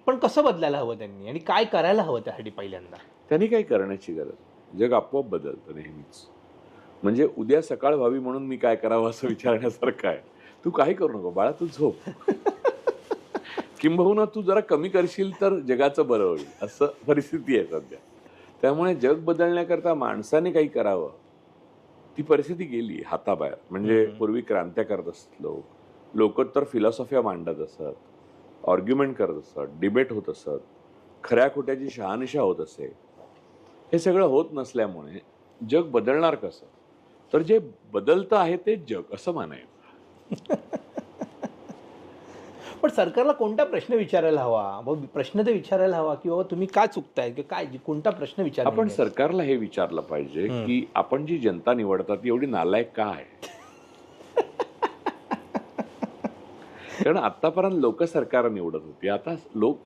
पण कसं बदलायला हवं त्यांनी आणि काय करायला हवं त्यासाठी पहिल्यांदा? त्यांनी काही करण्याची गरज. जग आपोआप बदलतं नेहमीच. म्हणजे उद्या सकाळ व्हावी म्हणून मी काय करावं असं विचारण्यासारखं आहे. तू काही करू नको बाळा, तू झोप. किंबहुना तू जरा कमी करशील तर जगाचं बरं होईल, असं परिस्थिती आहे सध्या. त्यामुळे जग बदलण्याकरता माणसाने काही करावं. ती परिस्थिती गेली हाताबाहेर. म्हणजे पूर्वी क्रांत्या करत असत लोक. लोक तर फिलॉसॉफ्या मांडत असत, आर्ग्युमेंट करत असत, डिबेट होत असत, खऱ्या खोट्याची शहानिशा होत असे. हे सगळं होत नसल्यामुळे जग बदलणार कसं? तर जे बदलतं आहे तेच जग असं मानायचं. पण सरकारला कोणता प्रश्न विचारायला हवा? प्रश्न तर विचारायला हवा की बाबा तुम्ही का चुकताय की काय कोणता प्रश्न विचारला आपण पाहिजे? सरकारला हे विचारलं पाहिजे की आपण जी जनता निवडतात ती एवढी नालायक का आहे? कारण आतापर्यंत लोक सरकार निवडत होती. आता लोक